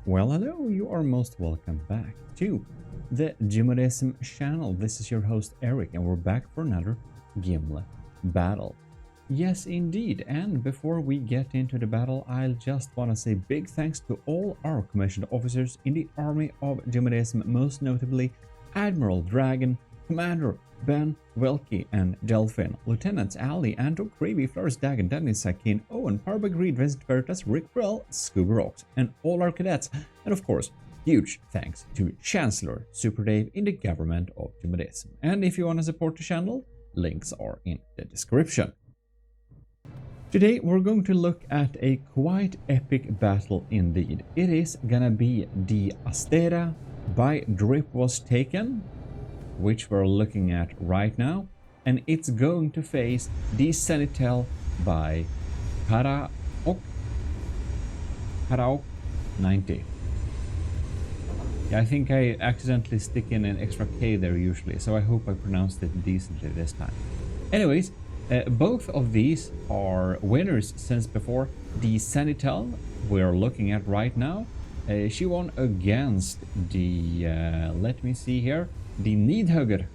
Well, hello, you are most welcome back to the GMODISM channel. This is your host Eric, and we're back for another Gimle battle. Yes, indeed, and before we get into the battle, I'll just want to say big thanks to all our commissioned officers in the army of GMODISM, most notably Admiral Dragon, Commander Ben, Welke, and Delphin, Lieutenants Ali, Andrew, Creevy, Flores, Dagon, Dennis, Sakin, Owen, Parbag, Reed, Vincent Veritas, Rick Brill, Scuba Rocks, and all our cadets. And of course, huge thanks to Chancellor Super Dave in the government of GMODISM. And if you want to support the channel, links are in the description. Today we're going to look at a quite epic battle indeed. It is gonna be the Astraea by Drip was taken, which we're looking at right now, and it's going to face the SENTINEL by Karaok 90. Yeah, I think I accidentally stick in an extra K there usually, so I hope I pronounced it decently this time. Anyways, both of these are winners since before. The SENTINEL we're looking at right now, she won against the, let me see here, the Nidhugger,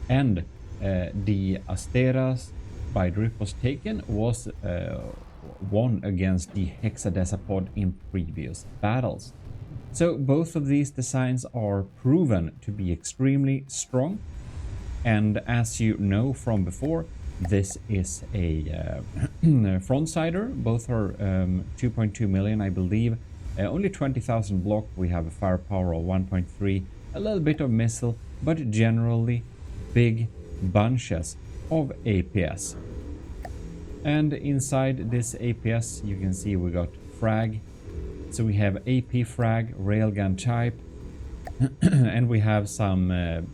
and the Astraea by Drip was taken was won against the hexadecapod in previous battles. So both of these designs are proven to be extremely strong, and as you know from before, this is a front-sider. Both are 2.2 million, I believe. Only 20,000 block. We have a firepower of 1.3, a little bit of missile, but generally big bunches of APS. And inside this APS, you can see we got frag. So we have AP frag, railgun type, and we have some,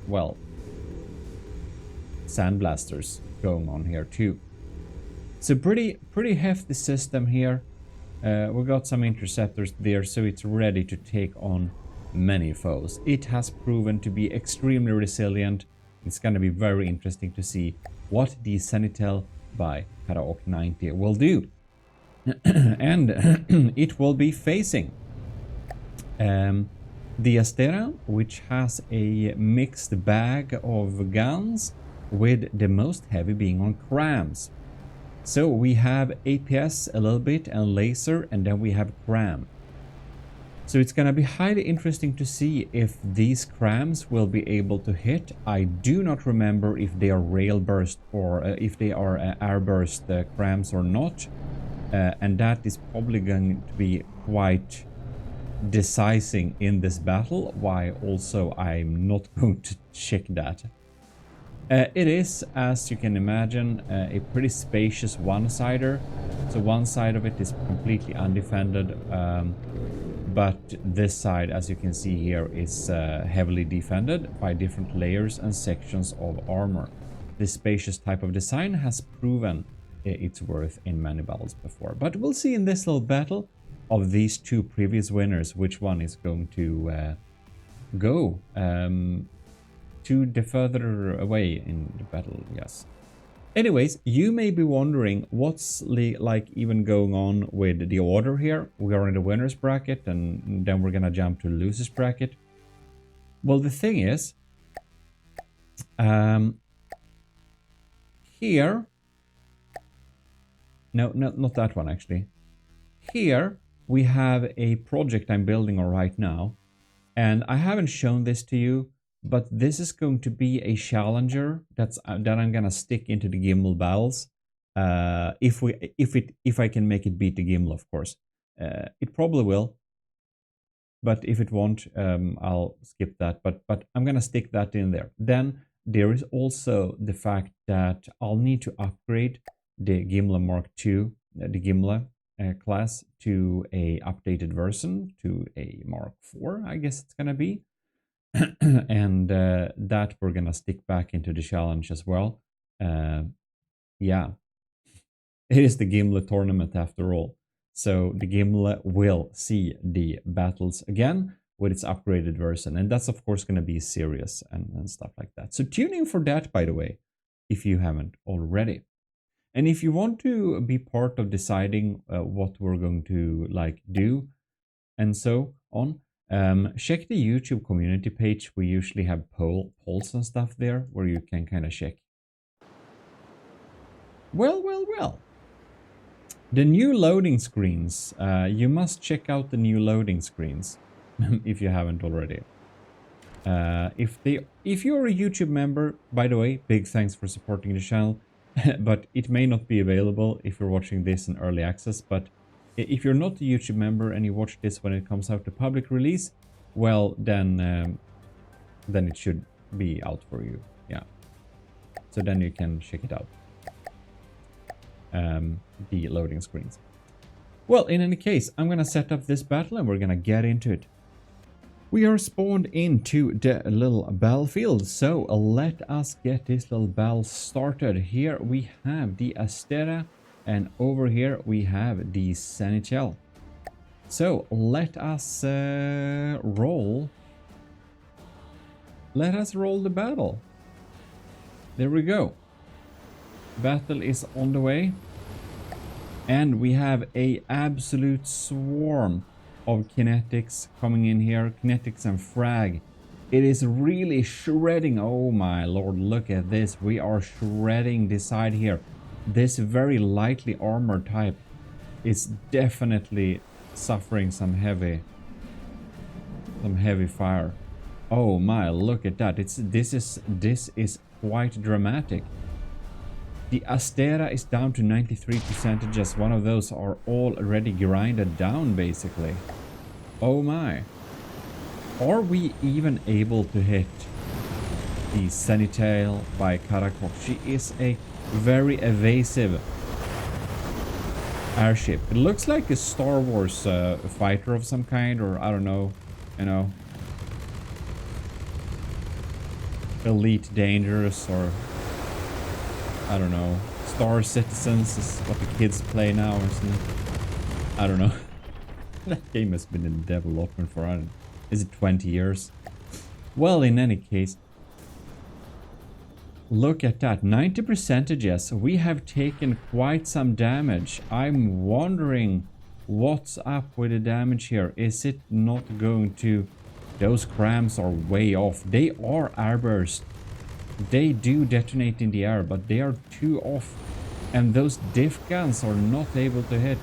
well, sandblasters going on here too. So pretty hefty system here. We got some interceptors there, so it's ready to take on many foes. It has proven to be extremely resilient. It's going to be very interesting to see what the SENTINEL by Karaok 90 will do. And it will be facing the Astraea, which has a mixed bag of guns, with the most heavy being on crams. So we have APS a little bit and laser, and then we have cram. So it's going to be highly interesting to see if these crams will be able to hit. I do not remember if they are rail burst or if they are air burst crams or not. And that is probably going to be quite decisive in this battle, why also I'm not going to check that. It is, as you can imagine, a pretty spacious one-sider. So one side of it is completely undefended, but this side, as you can see here, is heavily defended by different layers and sections of armor. This spacious type of design has proven its worth in many battles before. But we'll see in this little battle of these two previous winners which one is going to go to the further away in the battle. Yes. Anyways, you may be wondering what's like even going on with the order here. We are in the winners bracket, and then we're gonna jump to losers bracket. Well, the thing is, here, no, not that one actually. Here we have a project I'm building on right now, and I haven't shown this to you, but this is going to be a challenger that I'm gonna stick into the Gimle battles. If I can make it beat the Gimle, of course. It probably will, but if it won't, I'll skip that. But I'm gonna stick that in there. Then there is also the fact that I'll need to upgrade the Gimle Mark II, the Gimle class, to a updated version, to a Mark IV, I guess it's gonna be. And that we're gonna stick back into the challenge as well. Yeah, it is the Gimle tournament after all, so the Gimle will see the battles again with its upgraded version, and that's of course going to be serious and stuff like that. So tune in for that, by the way, if you haven't already. And if you want to be part of deciding what we're going to do, and so on. Check the YouTube community page. We usually have polls and stuff there where you can kind of check. Well. The new loading screens. You must check out the new loading screens if you haven't already. If you're a YouTube member, by the way, big thanks for supporting the channel. But it may not be available if you're watching this in early access. But if you're not a YouTube member and you watch this when it comes out to public release, well, then it should be out for you. Yeah. So then you can check it out. The loading screens. Well, in any case, I'm gonna set up this battle and we're gonna get into it. We are spawned into the little battlefield, so let us get this little battle started. Here we have the Astraea, and over here we have the SENTINEL. So let us roll. Let us roll the battle. There we go. Battle is on the way. And we have a absolute swarm of kinetics coming in here. Kinetics and frag. It is really shredding. Oh my lord, look at this. We are shredding this side here. This very lightly armored type is definitely suffering some heavy fire. Oh my, look at that. This is quite dramatic. The Astraea is down to 93%. Just one of those are already grinded down, basically. Oh my. Are we even able to hit the SENTINEL by Karakok? She is a very evasive airship. It looks like a Star Wars fighter of some kind, or I don't know, you know, Elite Dangerous, or I don't know, Star Citizens is what the kids play now or something. I don't know. That game has been in development for, I don't know, is it 20 years? Well, in any case, look at that, 90%. We have taken quite some damage. I'm wondering what's up with the damage here. Is it not going to... Those crams are way off. They are airburst. They do detonate in the air, but they are too off. And those diff guns are not able to hit.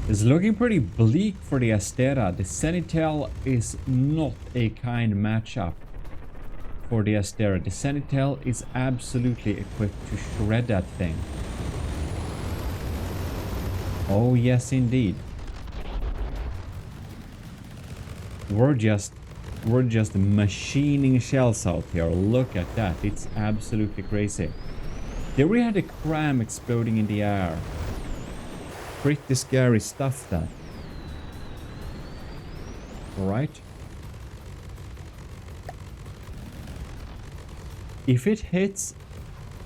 It's looking pretty bleak for the Astraea. The SENTINEL is not a kind matchup for the Astraea. The SENTINEL is absolutely equipped to shred that thing. Oh yes, indeed. We're just machining shells out here. Look at that. It's absolutely crazy. There we had a cram exploding in the air. Pretty scary stuff, that. Alright. If it hits,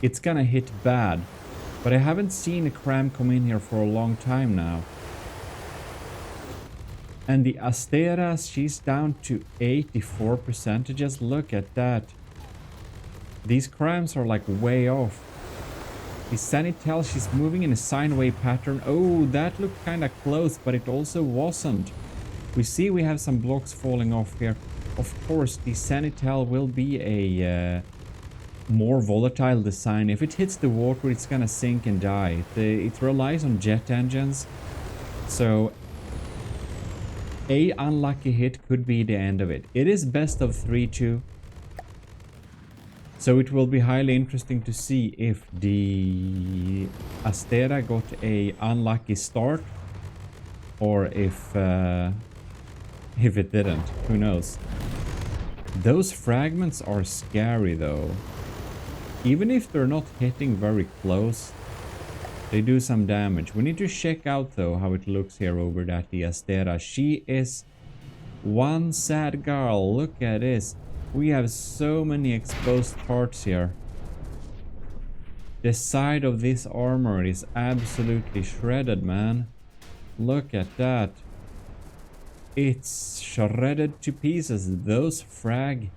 it's gonna hit bad. But I haven't seen a cram come in here for a long time now. And the Astraea, she's down to 84%. Just look at that. These crams are like way off. The SENTINEL, she's moving in a sine wave pattern. Oh, that looked kind of close, but it also wasn't. We see we have some blocks falling off here. Of course, the SENTINEL will be a more volatile design. If it hits the water, it's gonna sink and die. It relies on jet engines. So a unlucky hit could be the end of it. It is best of 3-2. So it will be highly interesting to see if the Astraea got a unlucky start or if it didn't. Who knows? Those fragments are scary though. Even if they're not hitting very close, they do some damage. We need to check out though how it looks here over that the Astraea. She is one sad girl. Look at this. We have so many exposed parts here. The side of this armor is absolutely shredded, man. Look at that. It's shredded to pieces. Those frag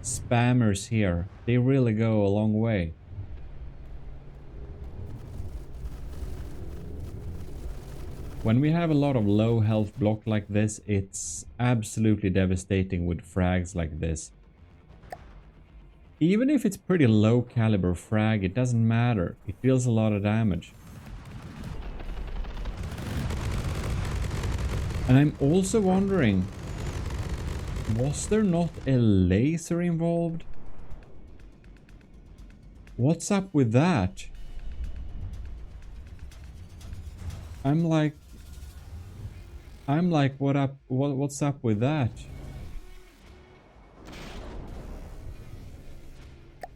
spammers here, they really go a long way. When we have a lot of low health block like this, it's absolutely devastating with frags like this. Even if it's pretty low caliber frag, it doesn't matter. It deals a lot of damage. And I'm also wondering, was there not a laser involved? What's up with that? I'm like, what's up with that?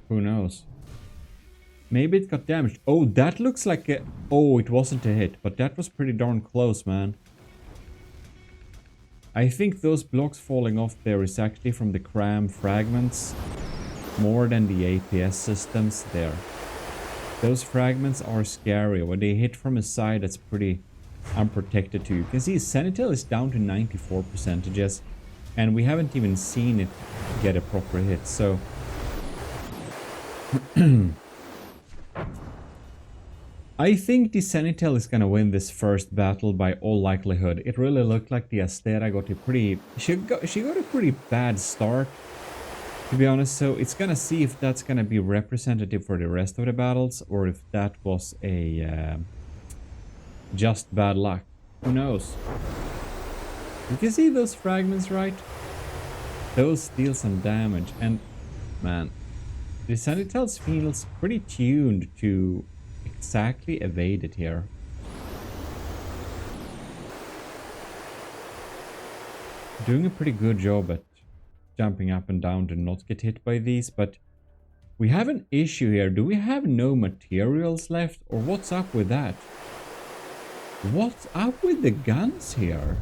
Who knows? Maybe it got damaged. Oh, that looks like a... Oh, it wasn't a hit, but that was pretty darn close, man. I think those blocks falling off there is actually from the cram fragments more than the APS systems there. Those fragments are scary. When they hit from a side, that's pretty unprotected too. You can see SENTINEL is down to 94%, and we haven't even seen it get a proper hit, so... I think the SENTINEL is gonna win this first battle by all likelihood. It really looked like the Astraea got a pretty... She got a pretty bad start, to be honest, so it's gonna see if that's gonna be representative for the rest of the battles, or if that was a... just bad luck. Who knows? You can see those fragments, right? Those deal some damage, and... Man, the SENTINEL feels pretty tuned to... exactly evade it here. Doing a pretty good job at jumping up and down to not get hit by these, but we have an issue here. Do we have no materials left, or what's up with that? What's up with the guns here?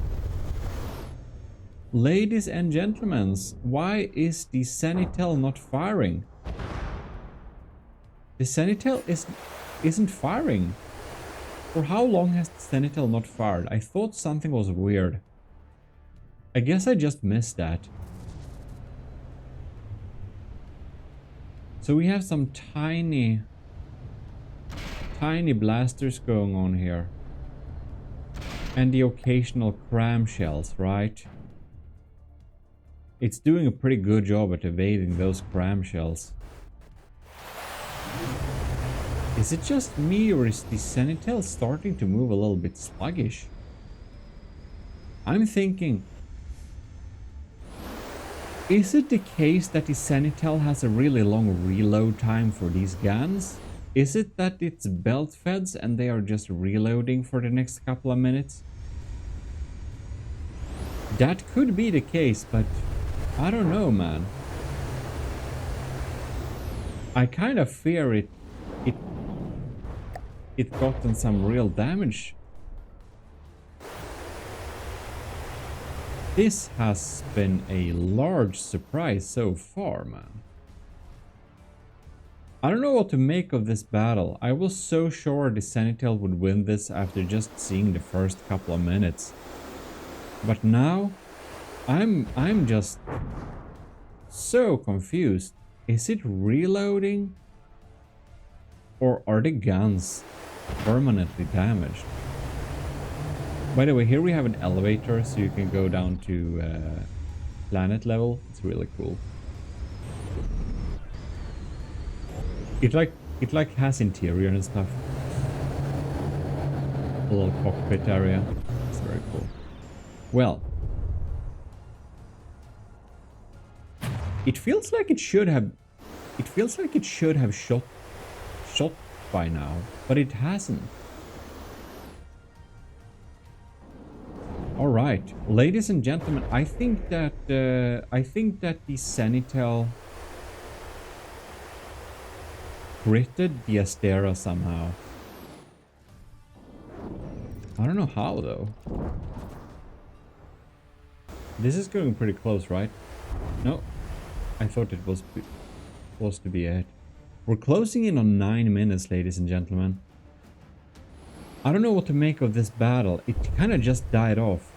Ladies and gentlemen, why is the SENTINEL not firing? The SENTINEL isn't firing. For how long has the SENTINEL not fired? I thought something was weird. I guess I just missed that. So we have some tiny blasters going on here. And the occasional cram shells, right? It's doing a pretty good job at evading those cram shells. Is it just me, or is the SENTINEL starting to move a little bit sluggish? I'm thinking... Is it the case that the SENTINEL has a really long reload time for these guns? Is it that it's belt feds and they are just reloading for the next couple of minutes? That could be the case, but I don't know, man. I kind of fear it gotten some real damage. This has been a large surprise so far, man. I don't know what to make of this battle. I was so sure the SENTINEL would win this after just seeing the first couple of minutes. But now, I'm just so confused. Is it reloading? Or are the guns permanently damaged? By the way, here we have an elevator, so you can go down to planet level. It's really cool. It like has interior and stuff. A little cockpit area. It's very cool. Well, it feels like it should have. It feels like it should have shot by now, but it hasn't. All right, ladies and gentlemen, I think that the SENTINEL critted the Astraea somehow. I don't know how though. This is going pretty close, right? No, I thought it was supposed to be a hit. We're closing in on 9 minutes, ladies and gentlemen. I don't know what to make of this battle. It kind of just died off.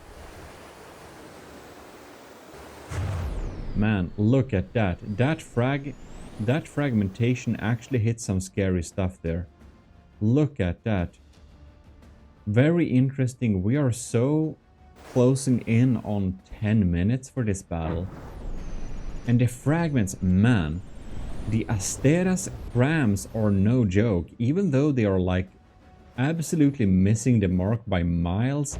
Man, look at that. That fragmentation actually hit some scary stuff there. Look at that. Very interesting. We are so closing in on 10 minutes for this battle. And the fragments, man, the Astraea's crams are no joke. Even though they are like absolutely missing the mark by miles,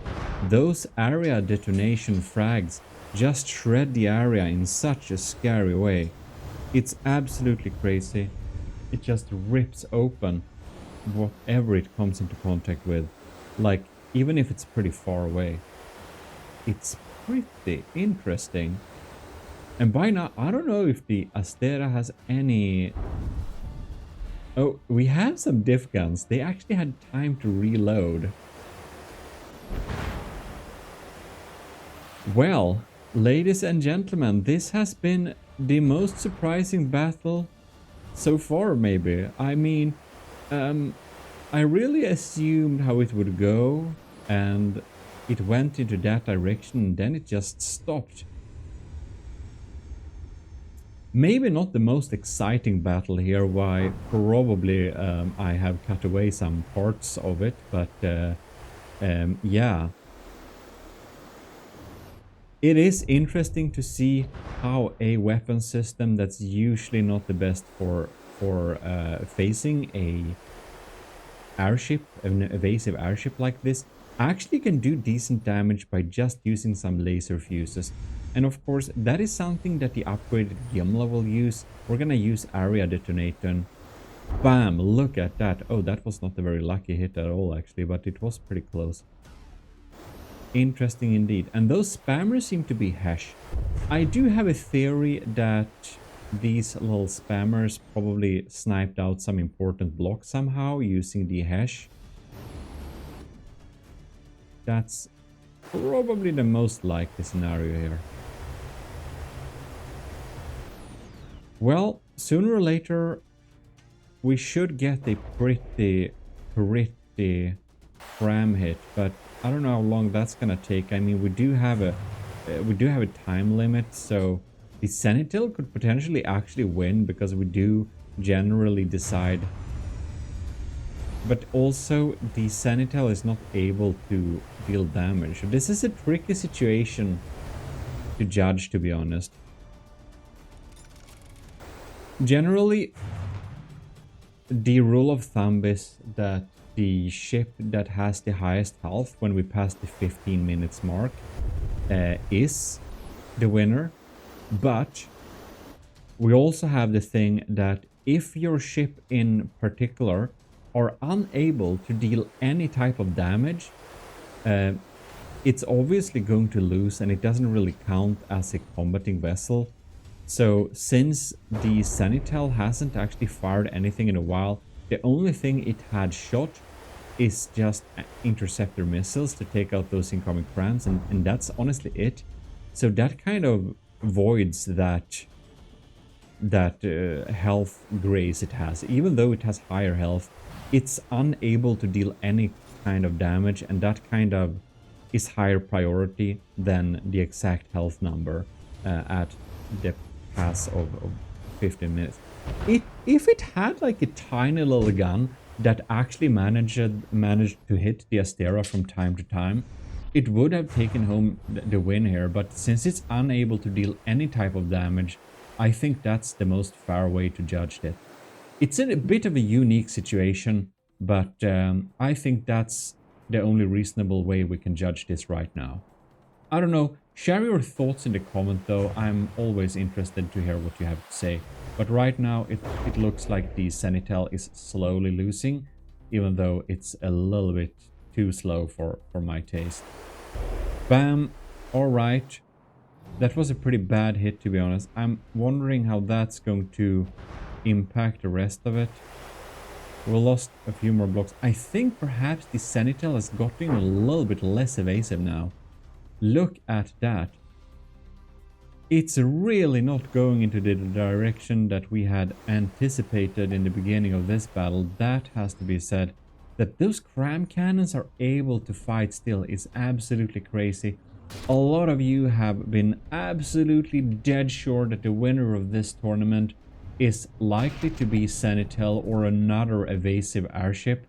those area detonation frags just shred the area in such a scary way. It's absolutely crazy. It just rips open whatever it comes into contact with. Like, even if it's pretty far away. It's pretty interesting. And by now, I don't know if the Astraea has any... Oh, we have some diff guns. They actually had time to reload. Well, ladies and gentlemen, this has been the most surprising battle so far, maybe. I mean, I really assumed how it would go, and it went into that direction, and then it just stopped. Maybe not the most exciting battle here, why probably I have cut away some parts of it, but yeah. It is interesting to see how a weapon system that's usually not the best for facing a airship, an evasive airship like this, actually can do decent damage by just using some laser fuses. And of course, that is something that the upgraded Gimle will use. We're gonna use area detonator. Bam! Look at that. Oh, that was not a very lucky hit at all, actually, but it was pretty close. Interesting indeed. And those spammers seem to be hash. I do have a theory that these little spammers probably sniped out some important blocks somehow using the hash. That's probably the most likely scenario here. Well, sooner or later, we should get a pretty cram hit, but I don't know how long that's gonna take. I mean, we do have a time limit, so the SENTINEL could potentially actually win because we do generally decide. But also, the SENTINEL is not able to deal damage. So this is a tricky situation to judge, to be honest. Generally, the rule of thumb is that the ship that has the highest health when we pass the 15 minutes mark is the winner. But we also have the thing that if your ship in particular are unable to deal any type of damage, it's obviously going to lose, and it doesn't really count as a combating vessel. So since the SENTINEL hasn't actually fired anything in a while, the only thing it had shot is just interceptor missiles to take out those incoming crams, and that's honestly it. So that kind of voids that health grace it has. Even though it has higher health, it's unable to deal any kind of damage, and that kind of is higher priority than the exact health number at the pass of 15 minutes. If it had like a tiny little gun that actually managed to hit the Astraea from time to time, it would have taken home the win here. But since it's unable to deal any type of damage, I think that's the most fair way to judge it. It's in a bit of a unique situation, but I think that's the only reasonable way we can judge this right now. I don't know. Share your thoughts in the comment though. I'm always interested to hear what you have to say. But right now it looks like the SENTINEL is slowly losing, even though it's a little bit too slow for my taste. Bam. Alright. That was a pretty bad hit, to be honest. I'm wondering how that's going to impact the rest of it. We lost a few more blocks. I think perhaps the SENTINEL has gotten a little bit less evasive now. Look at that. It's really not going into the direction that we had anticipated in the beginning of this battle. That has to be said. That those cram cannons are able to fight still is absolutely crazy. A lot of you have been absolutely dead sure that the winner of this tournament is likely to be SENTINEL or another evasive airship.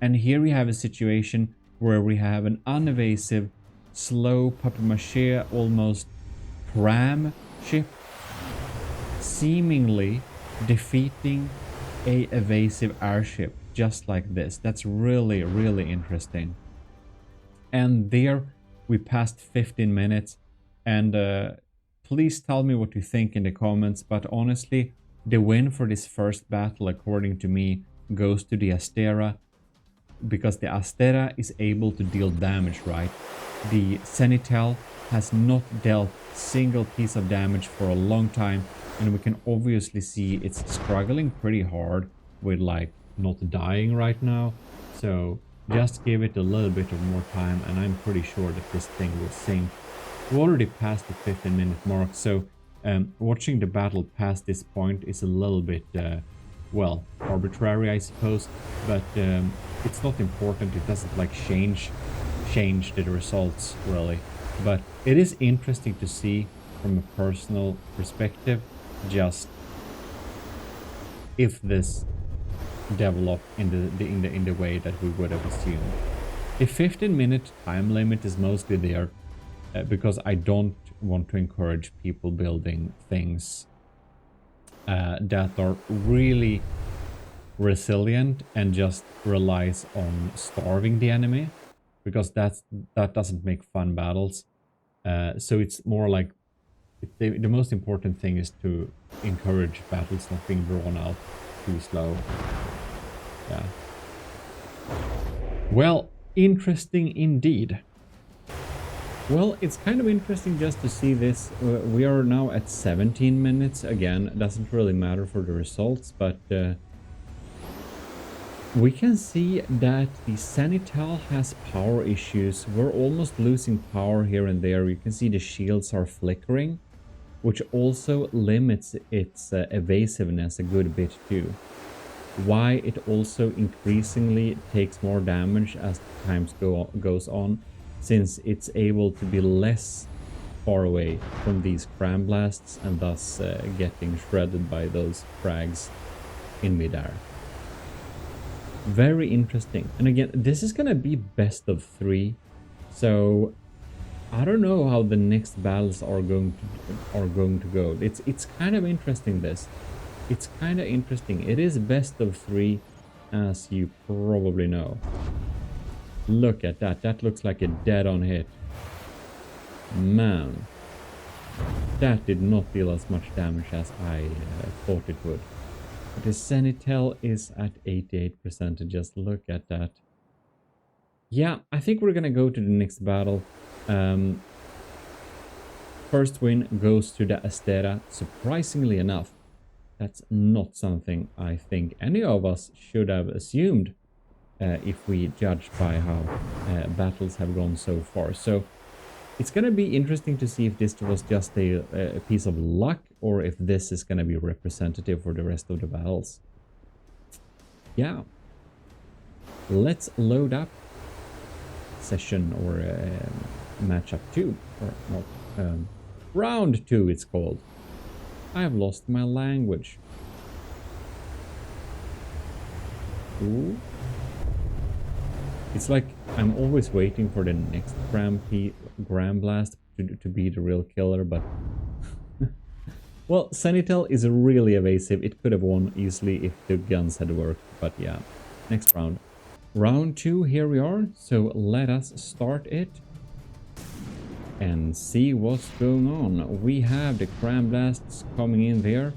And here we have a situation where we have an unevasive, slow papier-mâché, almost cram ship, seemingly defeating a evasive airship just like this. That's really, really interesting. And there we passed 15 minutes, and please tell me what you think in the comments, but honestly, the win for this first battle, according to me, goes to the Astraea, because the Astraea is able to deal damage, right? The SENTINEL has not dealt a single piece of damage for a long time, and we can obviously see it's struggling pretty hard with like not dying right now. So just give it a little bit of more time, and I'm pretty sure that this thing will sink. We already passed the 15-minute mark, so watching the battle past this point is a little bit, well, arbitrary, I suppose, but it's not important. It doesn't like change the results really, but it is interesting to see from a personal perspective just if this developed in the way that we would have assumed. A 15-minute time limit is mostly there because I don't want to encourage people building things that are really resilient and just relies on starving the enemy, because that doesn't make fun battles. So it's more like the most important thing is to encourage battles not being drawn out too slow. Yeah. Well, interesting indeed. Well, it's kind of interesting just to see this. We are now at 17 minutes. Again, it doesn't really matter for the results, but we can see that the SENTINEL has power issues. We're almost losing power here and there. You can see the shields are flickering, which also limits its evasiveness a good bit too. Why it also increasingly takes more damage as time goes on, since it's able to be less far away from these cram blasts and thus getting shredded by those frags in midair. Very interesting. And again, this is gonna be best of 3, so I don't know how the next battles are going to go. It's kind of interesting. It's kind of interesting. It is best of 3, as you probably know. Look at that. That looks like a dead-on hit. Man, that did not deal as much damage as I thought it would. But the SENTINEL is at 88%. Just look at that. Yeah, I think we're gonna go to the next battle. First win goes to the Astraea. Surprisingly enough, that's not something I think any of us should have assumed if we judge by how battles have gone so far. So it's going to be interesting to see if this was just a piece of luck, or if this is going to be representative for the rest of the battles. Yeah. Let's load up session or matchup 2. Or no, round 2 it's called. I have lost my language. Ooh. It's like I'm always waiting for the next gram blast to be the real killer, but well, SENTINEL is really evasive. It could have won easily if the guns had worked, but yeah. Next round. Round 2, here we are. So let us start it and see what's going on. We have the cram blasts coming in there.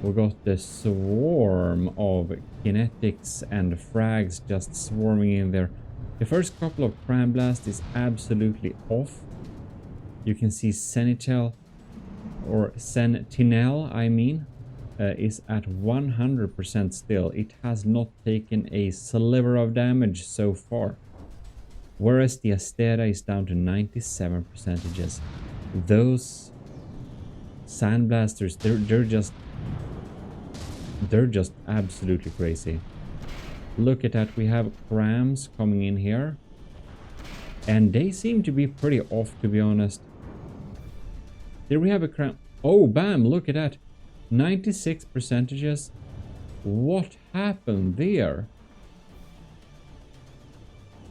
We got the swarm of kinetics and frags just swarming in there. The first couple of cram blasts is absolutely off. You can see SENTINEL, or SENTINEL, I mean, is at 100% still. It has not taken a sliver of damage so far. Whereas the Astraea is down to 97%. Those sandblasters, they're just absolutely crazy. Look at that. We have crams coming in here, and they seem to be pretty off, to be honest. There we have a cram. Oh, bam! Look at that. 96%. What happened there?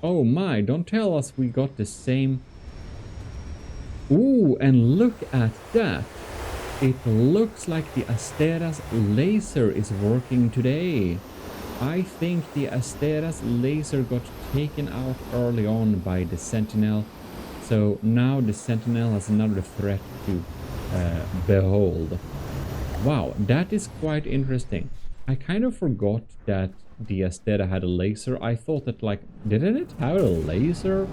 Oh my, don't tell us we got the same. Ooh, and look at that. It looks like the Astraea's laser is working today. I think the Astraea's laser got taken out early on by the Sentinel. So now the Sentinel has another threat to behold. Wow, that is quite interesting. I kind of forgot that the Astraea had a laser. I thought that, like, didn't it have a laser?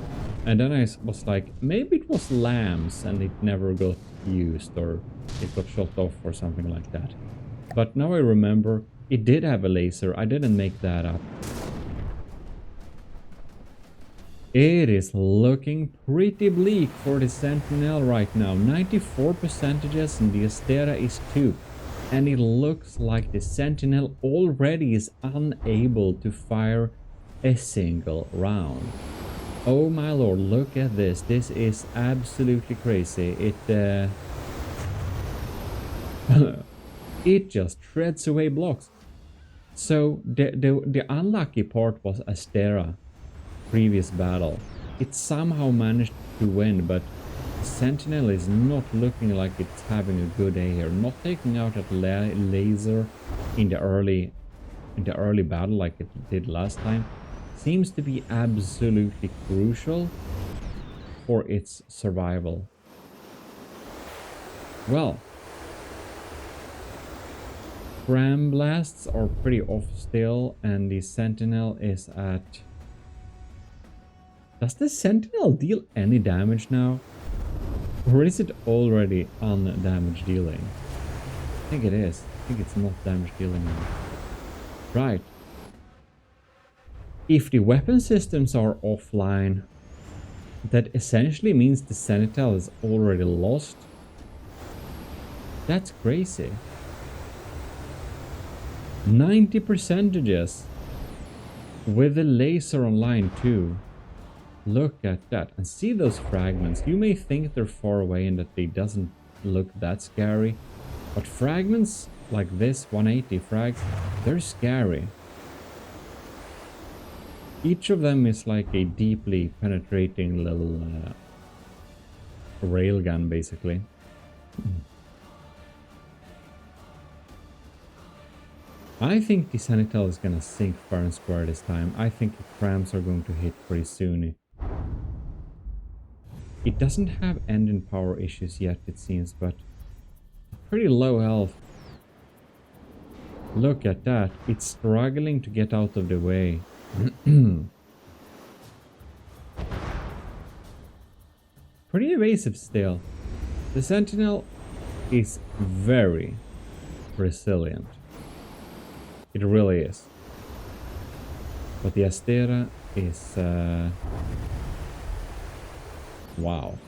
And then I was like, maybe it was lambs and it never got used, or it got shot off or something like that. But now I remember it did have a laser. I didn't make that up. It is looking pretty bleak for the Sentinel right now. 94% and the Astraea is 2. And it looks like the Sentinel already is unable to fire a single round. Oh my lord, look at this. This is absolutely crazy. It it just shreds away blocks. So the unlucky part was Astraea. Previous battle. It somehow managed to win, but Sentinel is not looking like it's having a good day here. Not taking out that laser in the early battle like it did last time seems to be absolutely crucial for its survival. Well, Ram blasts are pretty off still, and the Sentinel is at... Does the Sentinel deal any damage now? Or is it already on damage dealing? I think it is. I think it's not damage dealing now. Right. If the weapon systems are offline, that essentially means the Sentinel is already lost. That's crazy. 90% with the laser online too. Look at that, and see those fragments. You may think they're far away and that they doesn't look that scary, but fragments like this 180 frags, they're scary. Each of them is like a deeply penetrating little railgun, basically. I think the Sentinel is gonna sink fair and square this time. I think the crams are going to hit pretty soon. It doesn't have engine power issues yet, it seems, but pretty low health. Look at that. It's struggling to get out of the way. Pretty evasive still. The Sentinel is very resilient. It really is. But the Astraea is... wow.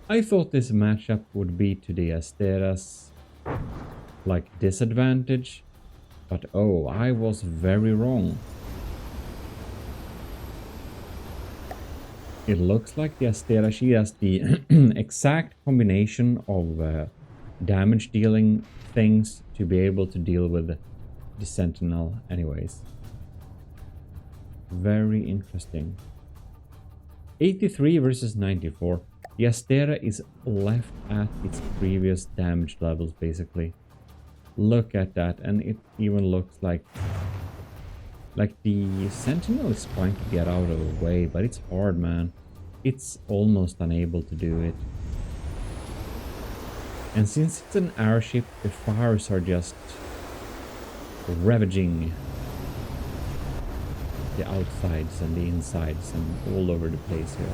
I thought this matchup would be to the Astraea's like disadvantage, but oh, I was very wrong. It looks like the Astraea, she has the exact combination of damage dealing things to be able to deal with the Sentinel anyways. Very interesting. 83 versus 94. The Astraea is left at its previous damage levels, basically. Look at that, and it even looks like the Sentinel is trying to get out of the way, but it's hard, man. It's almost unable to do it. And since it's an airship, the fires are just ravaging the outsides and the insides and all over the place here.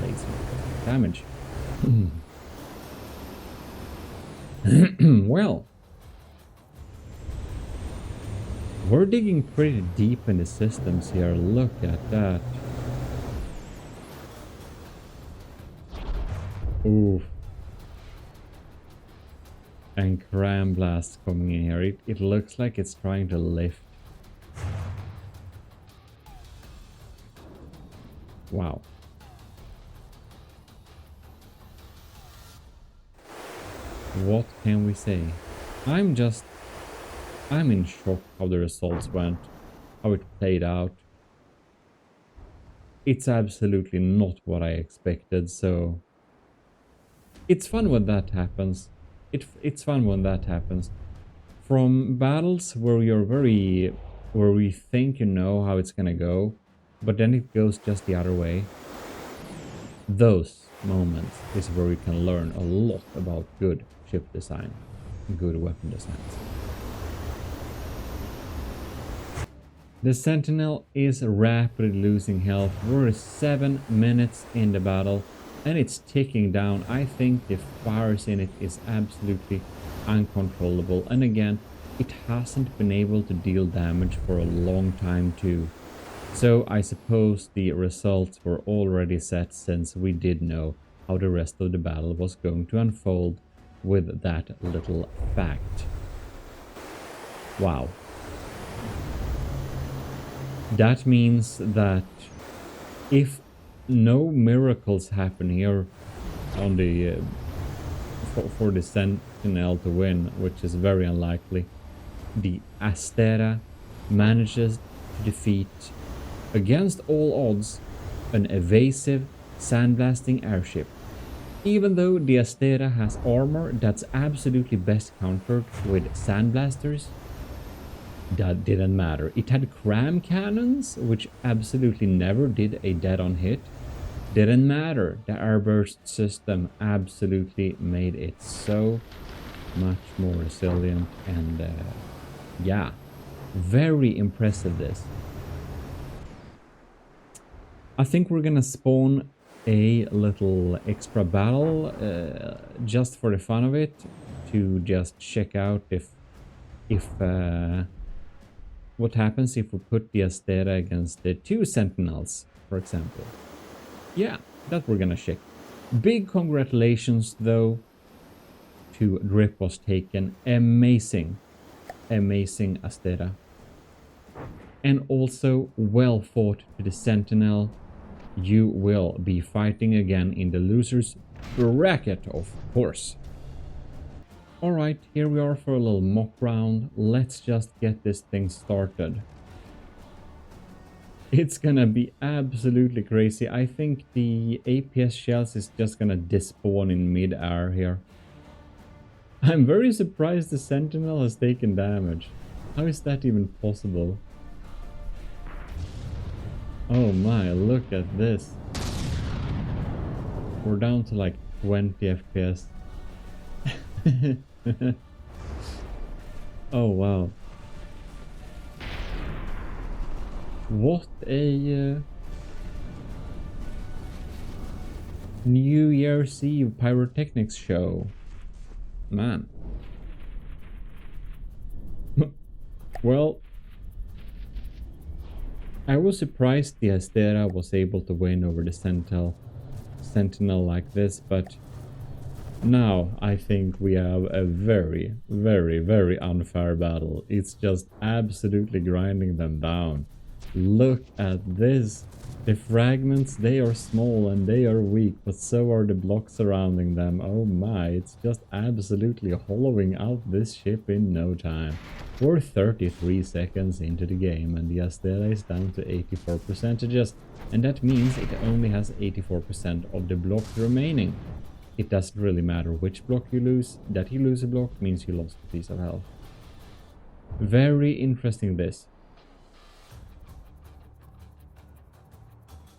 Laser damage. Well, we're digging pretty deep in the systems here. Look at that. Oof. And cram blast coming in here. It looks like it's trying to lift. Wow. What can we say? I'm in shock how the results went, how it played out. it's absolutely not what I expected, so it's fun when that happens. It's fun when that happens. From battles where where we think you know how it's gonna go, but then it goes just the other way. Those moments is where you can learn a lot about good ship design, good weapon designs. The Sentinel is rapidly losing health. We're 7 minutes in the battle and it's ticking down. I think the fires in it is absolutely uncontrollable. And again, it hasn't been able to deal damage for a long time too. So I suppose the results were already set since we did know how the rest of the battle was going to unfold with that little fact. Wow. That means that if no miracles happen here on the for the Sentinel to win, which is very unlikely, the Astraea manages to defeat, against all odds, an evasive sandblasting airship. Even though the Astraea has armor that's absolutely best countered with sandblasters, that didn't matter. It had cram cannons, which absolutely never did a dead-on hit. Didn't matter. The airburst system absolutely made it so much more resilient, and yeah, very impressive this. I think we're gonna spawn a little extra battle just for the fun of it, to just check out if what happens if we put the Astraea against the 2 Sentinels, for example. Yeah, that we're gonna check. Big congratulations, though, to Drip was taken. Amazing. Amazing Astraea. And also, well fought to the Sentinel. You will be fighting again in the losers bracket, of course. Alright, here we are for a little mock round. Let's just get this thing started. It's gonna be absolutely crazy. I think the APS shells is just gonna despawn in mid-air here. I'm very surprised the Sentinel has taken damage. How is that even possible? Oh my, look at this. We're down to like 20 FPS. Oh wow. What a New Year's Eve pyrotechnics show. Man. Well, I was surprised the Astraea was able to win over the Sentinel like this, but now I think we have a very, very, very unfair battle. It's just absolutely grinding them down. Look at this. The fragments, they are small and they are weak, but so are the blocks surrounding them. Oh my, it's just absolutely hollowing out this ship in no time. We're 33 seconds into the game and the Astraea is down to 84%, and that means it only has 84% of the block remaining. It doesn't really matter which block you lose. That you lose a block means you lost a piece of health. Very interesting this.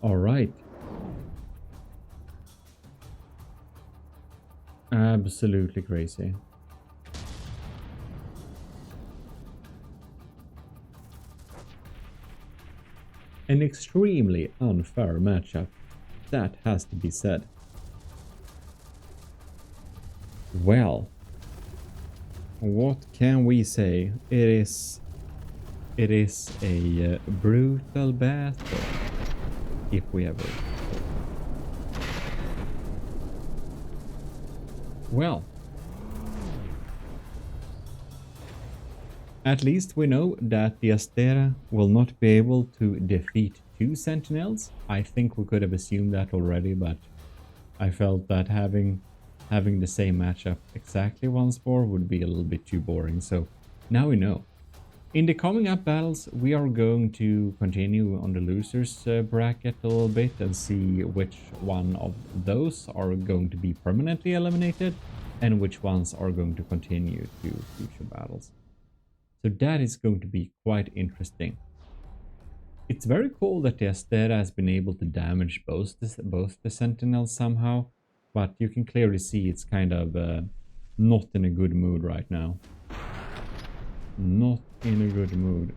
Alright. Absolutely crazy. An extremely unfair matchup. That has to be said. Well, what can we say? It is a brutal battle, if we ever. Well, at least we know that the Astraea will not be able to defeat 2 Sentinels. I think we could have assumed that already, but I felt that having the same matchup exactly once more would be a little bit too boring. So now we know. In the coming up battles, we are going to continue on the losers bracket a little bit and see which one of those are going to be permanently eliminated and which ones are going to continue to future battles. So that is going to be quite interesting. It's very cool that the Astraea has been able to damage both the Sentinels somehow, but you can clearly see it's kind of not in a good mood right now. Not in a good mood.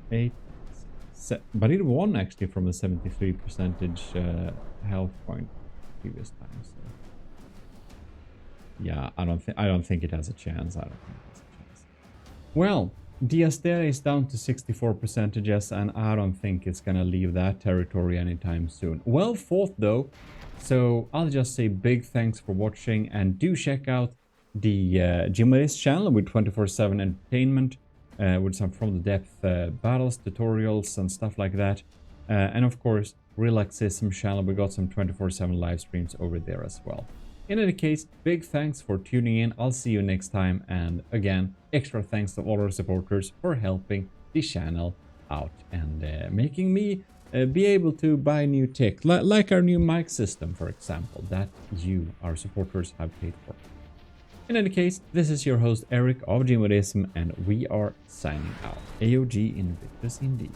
But it won actually from a 73% health point previous time. So. Yeah, I don't think it has a chance. Well, the Astraea is down to 64%, and I don't think it's gonna leave that territory anytime soon. Well fought though. So I'll just say big thanks for watching, and do check out the GMODISM channel with 24/7 entertainment. With some from the depth battles, tutorials and stuff like that. And of course, Relaxism channel, we got some 24/7 live streams over there as well. In any case, big thanks for tuning in. I'll see you next time. And again, extra thanks to all our supporters for helping the channel out and making me be able to buy new tech, like our new mic system, for example, that you, our supporters, have paid for. In any case, this is your host Eric of GMODISM, and we are signing out. AOG Invictus indeed.